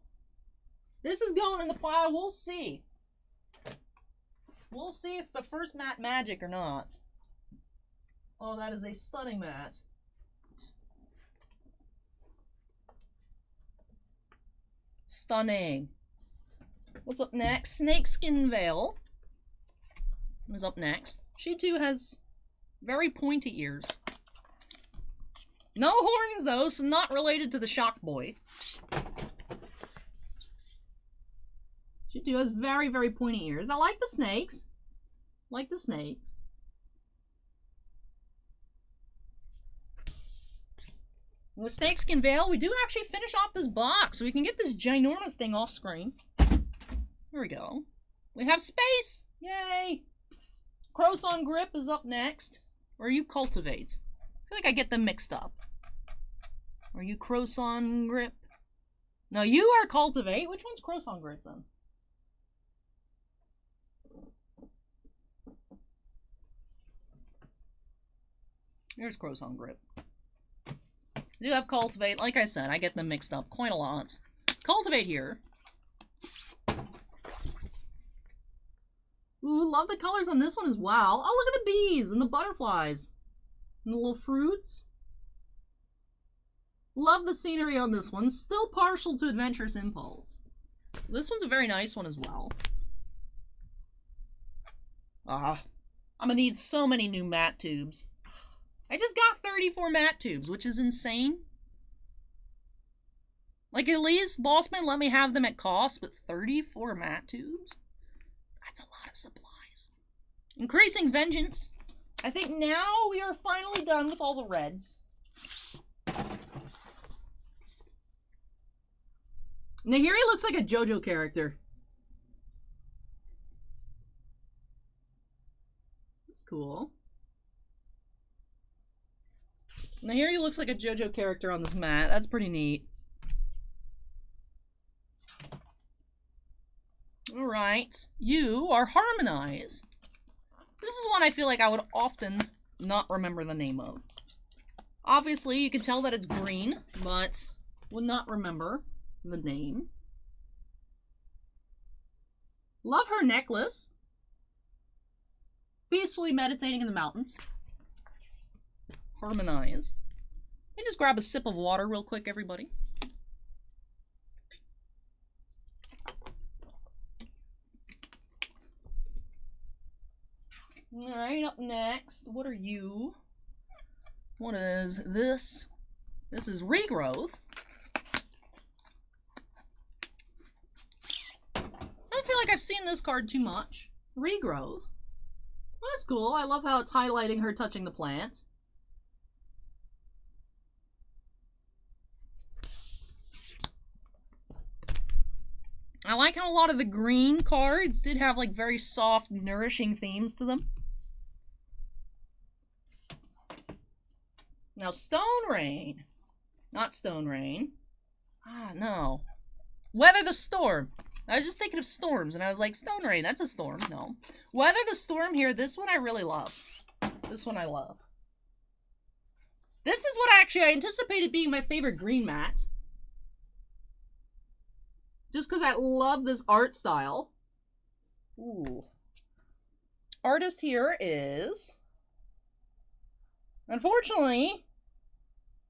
This is going in the pile. We'll see. We'll see if it's the first mat magic or not. Oh, that is a stunning mat. Stunning. What's up next? Snakeskin Veil is up next. She too has very pointy ears. No horns though, so not related to the Shock Boy. She too has very, very pointy ears. I like the snakes. Like the snakes. With Snakeskin Veil, we do actually finish off this box, so we can get this ginormous thing off screen. There we go. We have space! Yay! Croson Grip is up next. Or are you Cultivate? I feel like I get them mixed up. Are you Croson Grip? No, you are Cultivate. Which one's Croson Grip then? Here's Croson Grip. I do have Cultivate. Like I said, I get them mixed up quite a lot. Cultivate here. Ooh, love the colors on this one as well. Oh, look at the bees and the butterflies. And the little fruits. Love the scenery on this one. Still partial to Adventurous Impulse. This one's a very nice one as well. I'm gonna need so many new mat tubes. I just got 34 mat tubes, which is insane. Like, at least Bossman let me have them at cost, but 34 mat tubes? That's a lot of supplies. Increasing Vengeance. I think now we are finally done with all the reds. Nahiri looks like a JoJo character. That's cool. Nahiri looks like a JoJo character on this mat. That's pretty neat. Alright. right, you are Harmonize. This is one I feel like I would often not remember the name of. Obviously, you can tell that it's green, but would not remember the name. Love her necklace. Peacefully meditating in the mountains. Harmonize. Let me just grab a sip of water real quick, everybody. Alright, up next, what are you? What is this? This is Regrowth. I don't feel like I've seen this card too much. Regrowth. Well, that's cool. I love how it's highlighting her touching the plant. I like how a lot of the green cards did have like very soft, nourishing themes to them. Now, Stone Rain. Not Stone Rain. Ah, no. Weather the Storm. I was just thinking of storms, and I was like, Stone Rain, that's a storm. No. Weather the Storm here, this one I really love. This one I love. This is what actually I anticipated being my favorite green mat. Just because I love this art style. Ooh. Artist here is... Unfortunately,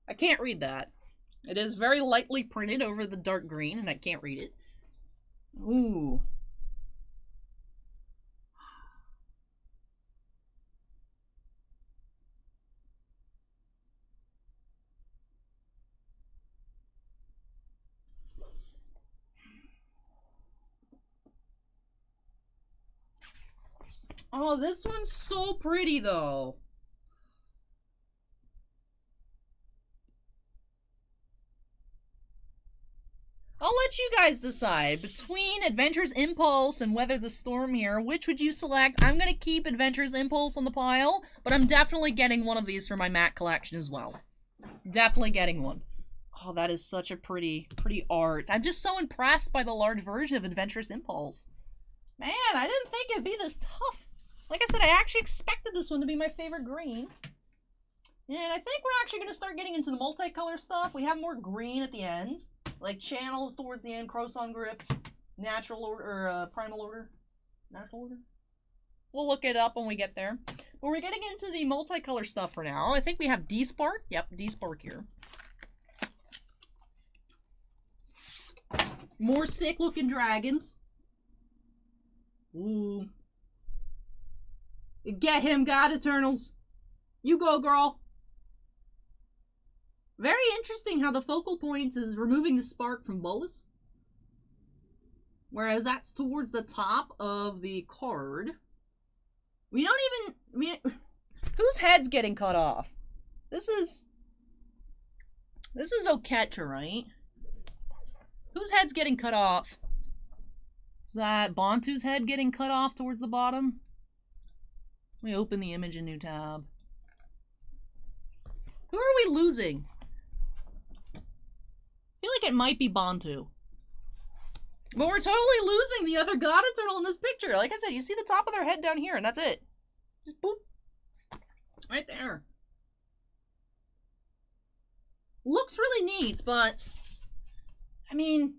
I can't read that. It is very lightly printed over the dark green, and I can't read it. Ooh. Oh, this one's so pretty, though. I'll let you guys decide. Between Adventure's Impulse and Weather the Storm here, which would you select? I'm going to keep Adventure's Impulse on the pile, but I'm definitely getting one of these for my mat collection as well. Definitely getting one. Oh, that is such a pretty art. I'm just so impressed by the large version of Adventure's Impulse. Man, I didn't think it'd be this tough. Like I said, I actually expected this one to be my favorite green. And I think we're actually going to start getting into the multicolor stuff. We have more green at the end. Like channels towards the end, Croson Grip, Natural Order, or Primal Order. Natural Order? We'll look it up when we get there. But we're getting into the multicolor stuff for now. I think we have D-Spark. Yep, D-Spark here. More sick-looking dragons. Ooh. Get him, God Eternals. You go, girl. Very interesting how the focal point is removing the spark from Bolas. Whereas that's towards the top of the card. We don't even... I mean, whose head's getting cut off? This is Oketra, right? Whose head's getting cut off? Is that Bantu's head getting cut off towards the bottom? Let me open the image in new tab. Who are we losing? I feel like it might be Bantu. But we're totally losing the other God Eternal in this picture. Like I said, you see the top of their head down here, and that's it. Just boop. Right there. Looks really neat, but... I mean,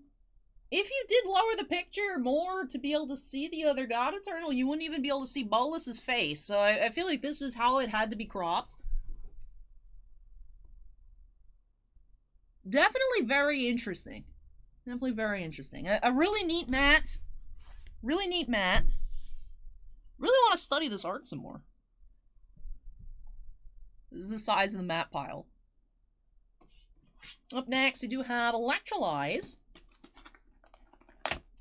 if you did lower the picture more to be able to see the other God Eternal, you wouldn't even be able to see Bolas's face. So I feel like this is how it had to be cropped. Definitely very interesting. Definitely very interesting. A really neat mat. Really neat mat. Really want to study this art some more. This is the size of the mat pile. Up next, we do have Electrolyze.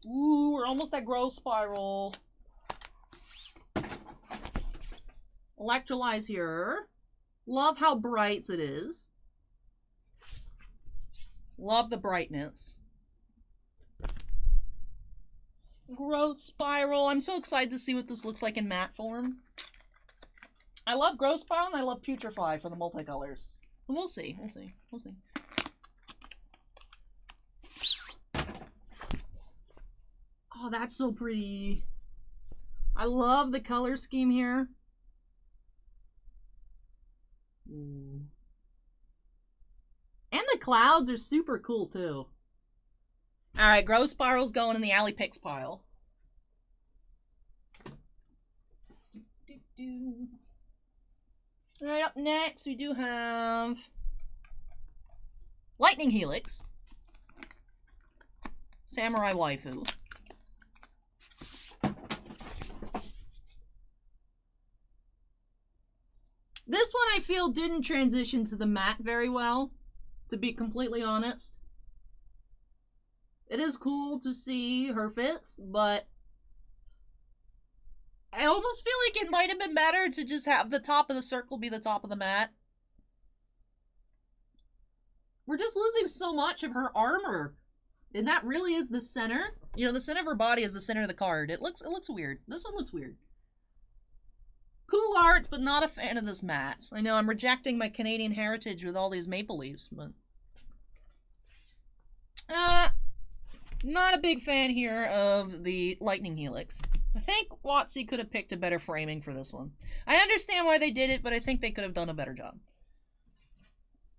Ooh, we're almost at Growth Spiral. Electrolyze here. Love how bright it is. Love the brightness. Growth Spiral. I'm so excited to see what this looks like in matte form. I love Growth Spiral and I love Putrefy for the multicolors. We'll see. We'll see. We'll see. Oh, that's so pretty. I love the color scheme here. Ooh. And the clouds are super cool, too. Alright, Growth Spiral's going in the Alley Picks pile. Alright, up next we do have Lightning Helix, Samurai Waifu, this one I feel didn't transition to the mat very well, to be completely honest. It is cool to see her fits, but I almost feel like it might have been better to just have the top of the circle be the top of the mat. We're just losing so much of her armor. And that really is the center. You know, the center of her body is the center of the card. It looks weird. This one looks weird. Cool art, but not a fan of this mat. I know I'm rejecting my Canadian heritage with all these maple leaves, but not a big fan here of the Lightning Helix. I think WotC could have picked a better framing for this one. I understand why they did it, but I think they could have done a better job.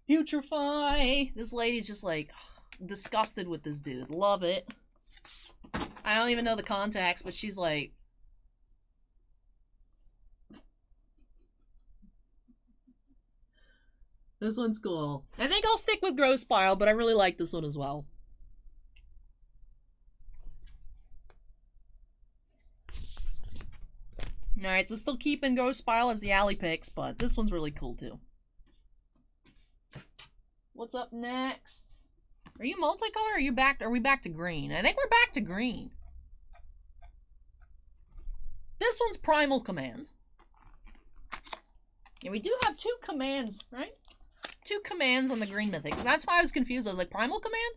Putrefy. This lady's just like disgusted with this dude. Love it. I don't even know the context, but she's like, this one's cool. I think I'll stick with Growth Spiral, but I really like this one as well. Alright, so still keeping Growth Spiral as the alley picks, but this one's really cool too. What's up next? Are you multicolor or are we back to green? I think we're back to green. This one's Primal Command. Yeah, we do have two commands, right? Two commands on the green mythic. That's why I was confused. I was like, Primal Command?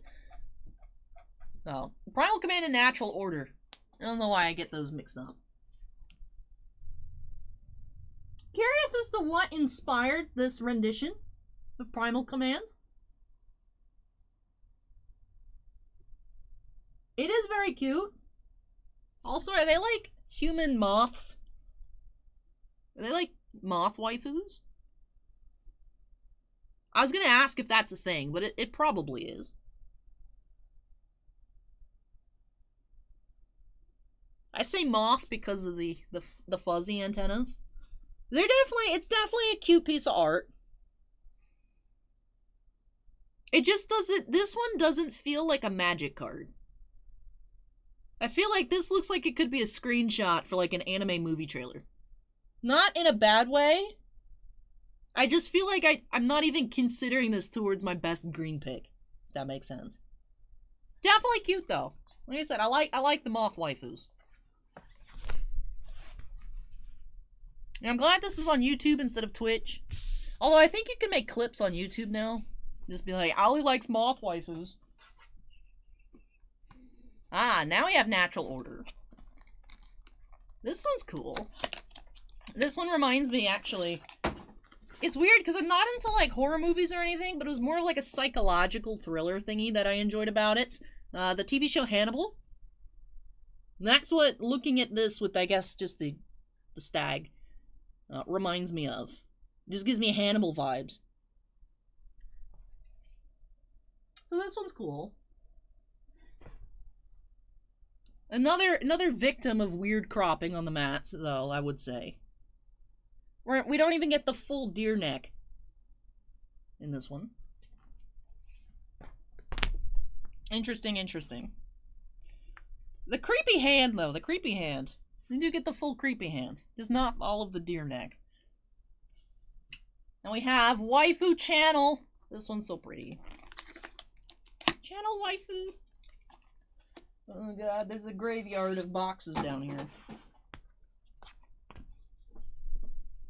Oh. Primal Command and Natural Order. I don't know why I get those mixed up. Curious as to what inspired this rendition of Primal Command. It is very cute. Also, are they like human moths? Are they like moth waifus? I was gonna ask if that's a thing, but it probably is. I say moth because of the fuzzy antennas. It's definitely a cute piece of art. It just doesn't, this one doesn't feel like a Magic card. I feel like this looks like it could be a screenshot for like an anime movie trailer. Not in a bad way. I just feel like I'm not even considering this towards my best green pick. If that makes sense. Definitely cute though. Like I said, I like the moth waifus. And I'm glad this is on YouTube instead of Twitch. Although I think you can make clips on YouTube now. Just be like, Ollie likes moth waifus. Ah, now we have Natural Order. This one's cool. This one reminds me, actually. It's weird, because I'm not into, like, horror movies or anything, but it was more like a psychological thriller thingy that I enjoyed about it. The TV show Hannibal. And that's what, looking at this with, I guess, just the stag, reminds me of. It just gives me Hannibal vibes. So this one's cool. Another victim of weird cropping on the mats, though, I would say. We don't even get the full deer neck in this one. Interesting, interesting. The creepy hand, though, the creepy hand. You do get the full creepy hand, just not all of the deer neck. And we have Waifu Channel. This one's so pretty. Channel Waifu. Oh god, there's a graveyard of boxes down here.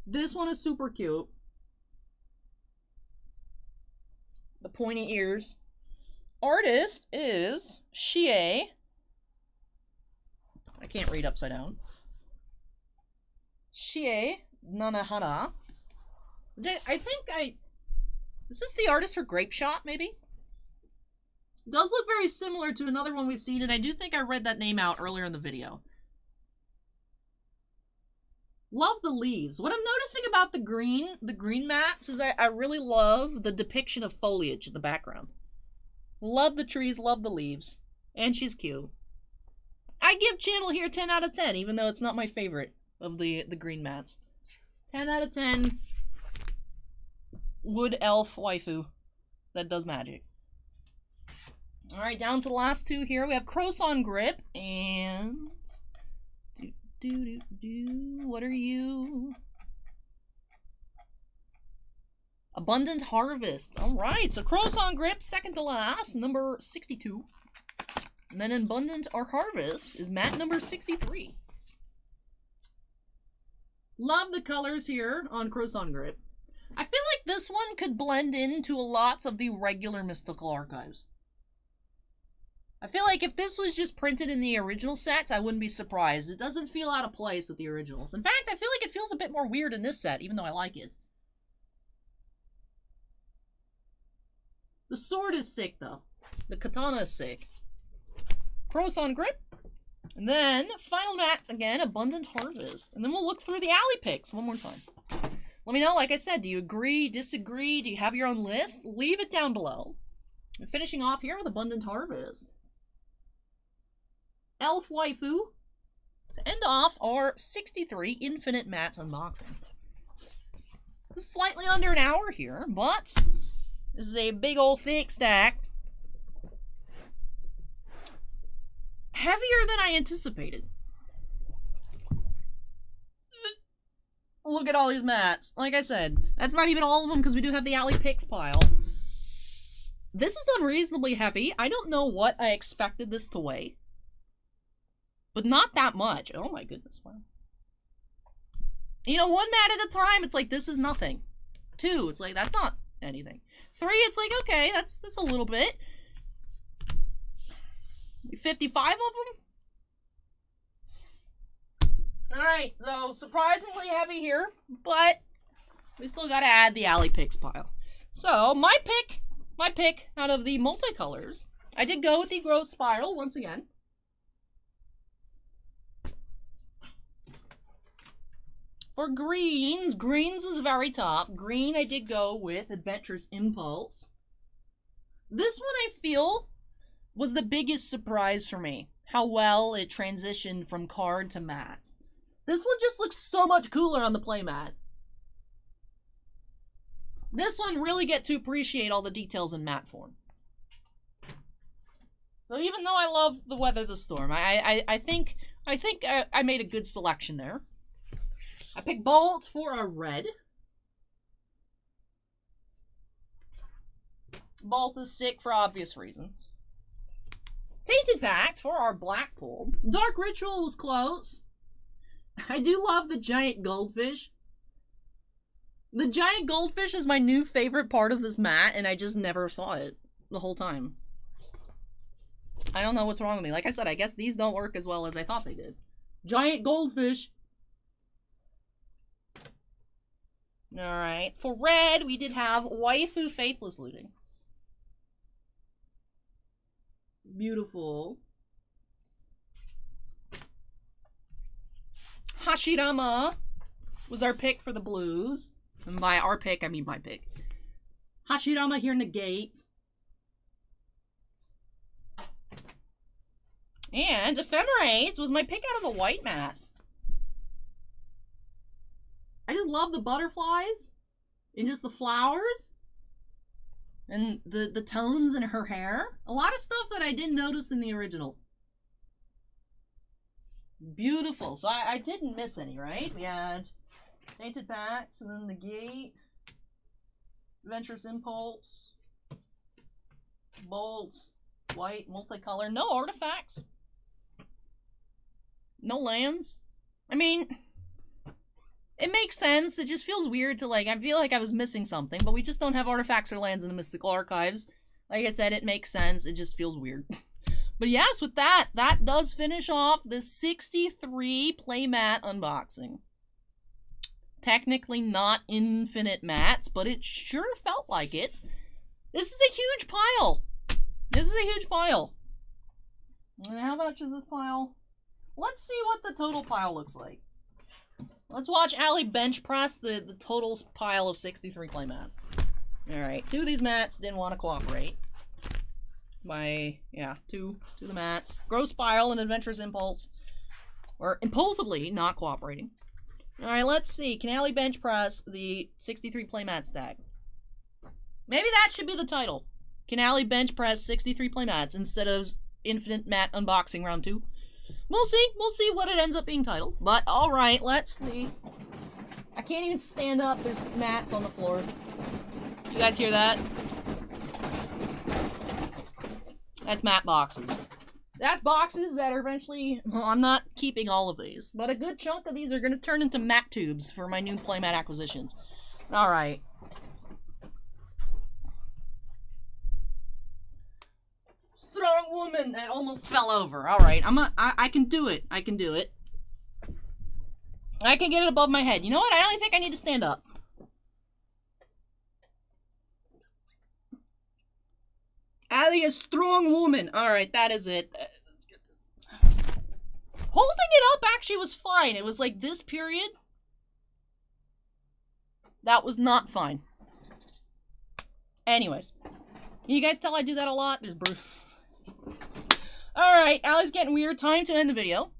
This one is super cute. The pointy ears. Artist is Shie. I can't read upside down. Shie Nanahara. I think is this the artist for Grape Shot, maybe? It does look very similar to another one we've seen, and I do think I read that name out earlier in the video. Love the leaves. What I'm noticing about the green mats is I really love the depiction of foliage in the background. Love the trees, love the leaves. And she's cute. I give channel here 10 out of 10, even though it's not my favorite of the green mats. 10 out of 10. Wood elf waifu that does magic. Alright, down to the last two here. We have Croson Grip and... What are you? Abundant Harvest. Alright, so Croson Grip, second to last, number 62. And then Abundant or Harvest is mat number 63. Love the colors here on Croson Grip. I feel like this one could blend into lots of the regular Mystical Archives. I feel like if this was just printed in the original sets, I wouldn't be surprised. It doesn't feel out of place with the originals. In fact, I feel like it feels a bit more weird in this set, even though I like it. The sword is sick, though. The katana is sick. Croson Grip. And then, final mats again, Abundant Harvest. And then we'll look through the alley picks one more time. Let me know, like I said, do you agree, disagree? Do you have your own list? Leave it down below. And finishing off here with Abundant Harvest. Elf Waifu. To end off our 63 Infinite Mats unboxing. This is slightly under an hour here, but this is a big old thick stack. Heavier than I anticipated. Look at all these mats. Like I said, that's not even all of them because we do have the alley picks pile. This is unreasonably heavy. I don't know what I expected this to weigh. But not that much. Oh my goodness, wow. You know, 1 mat at a time, it's like, this is nothing. 2, it's like, that's not anything. 3, it's like, okay, that's a little bit. 55 of them? Alright, so surprisingly heavy here, but we still gotta add the alley picks pile. So, my pick out of the multicolors, I did go with the Growth Spiral once again. For greens is very tough. Green, I did go with Adventurous Impulse. This one I feel was the biggest surprise for me. How well it transitioned from card to mat. This one just looks so much cooler on the playmat. This one really get to appreciate all the details in mat form. So even though I love the Weather the Storm, I think I made a good selection there. I picked Bolt for a red. Bolt is sick for obvious reasons. Tainted Pact for our black pull. Dark Ritual was close. I do love the giant goldfish. The giant goldfish is my new favorite part of this mat, and I just never saw it the whole time. I don't know what's wrong with me. Like I said, I guess these don't work as well as I thought they did. Giant goldfish. Alright, for red, we did have Waifu Faithless Looting. Beautiful. Hashirama was our pick for the blues. And by our pick, I mean my pick. Hashirama here, Negate. And Ephemerate was my pick out of the white mat. I just love the butterflies and just the flowers and the tones in her hair. A lot of stuff that I didn't notice in the original. Beautiful. So I didn't miss any, right? We had Tainted Pacts and then the Gate, Adventurous Impulse, Bolt, white, multicolor, no artifacts, no lands. I mean, it makes sense. It just feels weird to, like, I feel like I was missing something, but we just don't have artifacts or lands in the Mystical Archives. Like I said, it makes sense. It just feels weird. But yes, with that does finish off the 63 playmat unboxing. It's technically not infinite mats, but it sure felt like it. This is a huge pile. This is a huge pile. And how much is this pile? Let's see what the total pile looks like. Let's watch Allie bench press the total pile of 63 playmats. Alright, 2 of these mats didn't want to cooperate. Two of the mats. Gross Pile and Adventurous Impulse or impulsively not cooperating. Alright, let's see. Can Allie bench press the 63 playmat stack? Maybe that should be the title. Can Allie bench press 63 playmats instead of Infinite Mat Unboxing Round 2? We'll see. We'll see what it ends up being titled. But alright, let's see. I can't even stand up. There's mats on the floor. You guys hear that? That's mat boxes. That's boxes that are eventually... Well, I'm not keeping all of these, but a good chunk of these are going to turn into mat tubes for my new playmat acquisitions. Alright. Strong woman that almost fell over. Alright, I can do it. I can do it. I can get it above my head. You know what? I only think I need to stand up. Allie, a strong woman. Alright, that is it. Let's get this. Holding it up actually was fine. It was like this period. That was not fine. Anyways. Can you guys tell I do that a lot? There's Bruce. Alright, Allie's getting weird. Time to end the video.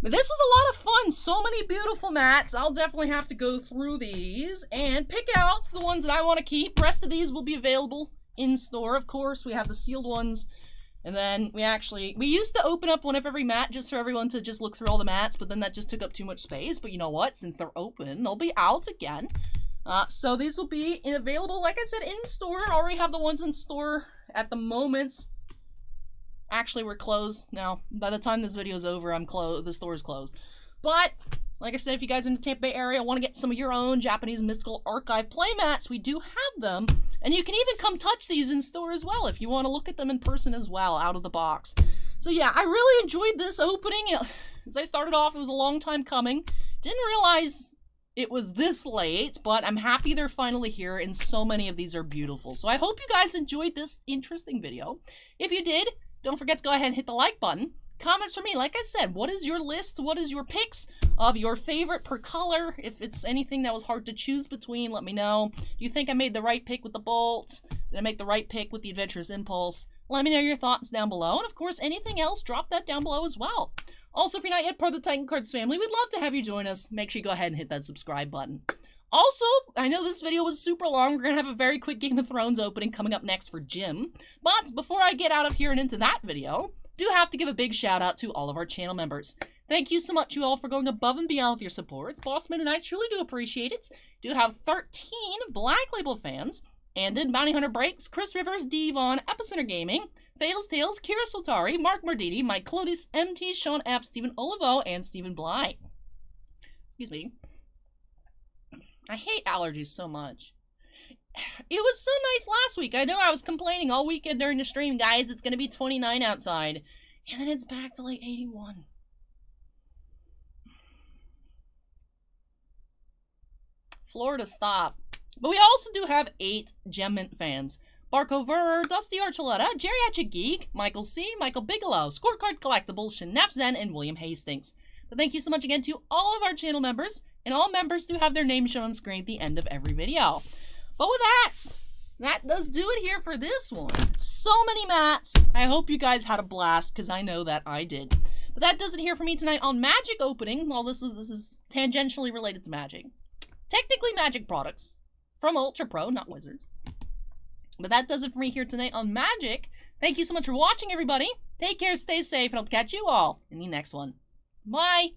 But this was a lot of fun. So many beautiful mats. I'll definitely have to go through these and pick out the ones that I want to keep. The rest of these will be available in store. Of course, we have the sealed ones. And then we used to open up one of every mat just for everyone to just look through all the mats, but then that just took up too much space. But you know what? Since they're open, they'll be out again. So these will be available, like I said, in store. I already have the ones in store at the moment. Actually, we're closed now. By the time this video is over, the store is closed. But, like I said, if you guys are in the Tampa Bay area want to get some of your own Japanese Mystical Archive playmats, we do have them. And you can even come touch these in store as well if you want to look at them in person as well, out of the box. So yeah, I really enjoyed this opening. As I started off, it was a long time coming. Didn't realize it was this late, but I'm happy they're finally here, and so many of these are beautiful. So I hope you guys enjoyed this interesting video. If you did, don't forget to go ahead and hit the like button. Comments from me, like I said, what is your list? What is your picks of your favorite per color? If it's anything that was hard to choose between, let me know. Do you think I made the right pick with the bolts? Did I make the right pick with the Adventurous Impulse? Let me know your thoughts down below. And of course, anything else, drop that down below as well. Also, if you're not yet part of the Titan Cards family, we'd love to have you join us. Make sure you go ahead and hit that subscribe button. Also, I know this video was super long. We're going to have a very quick Game of Thrones opening coming up next for Jim. But before I get out of here and into that video, do have to give a big shout out to all of our channel members. Thank you so much, you all, for going above and beyond with your support. Bossman and I truly do appreciate it. Do have 13 Black Label fans. Andon, Bounty Hunter Breaks, Chris Rivers, Devon, Epicenter Gaming, Fails Tales, Kira Soltari, Mark Mardini, Mike Clodis, MT, Sean F, Stephen Olivo, and Stephen Bly. Excuse me. I hate allergies so much. It was so nice last week. I know I was complaining all weekend during the stream, guys. It's going to be 29 outside. And then it's back to like 81. Florida, stop. But we also do have 8 Gem Mint fans. Barco Ver, Dusty Archuleta, Geriatric Geek, Michael C., Michael Bigelow, Scorecard Collectibles, Shenaf Zen, and William Hastings. But thank you so much again to all of our channel members. And all members do have their names shown on screen at the end of every video. But with that does do it here for this one. So many mats. I hope you guys had a blast, because I know that I did. But that does it here for me tonight on Magic opening. Well, this is tangentially related to Magic. Technically Magic products from Ultra Pro, not Wizards. But that does it for me here tonight on Magic. Thank you so much for watching, everybody. Take care, stay safe, and I'll catch you all in the next one. Bye!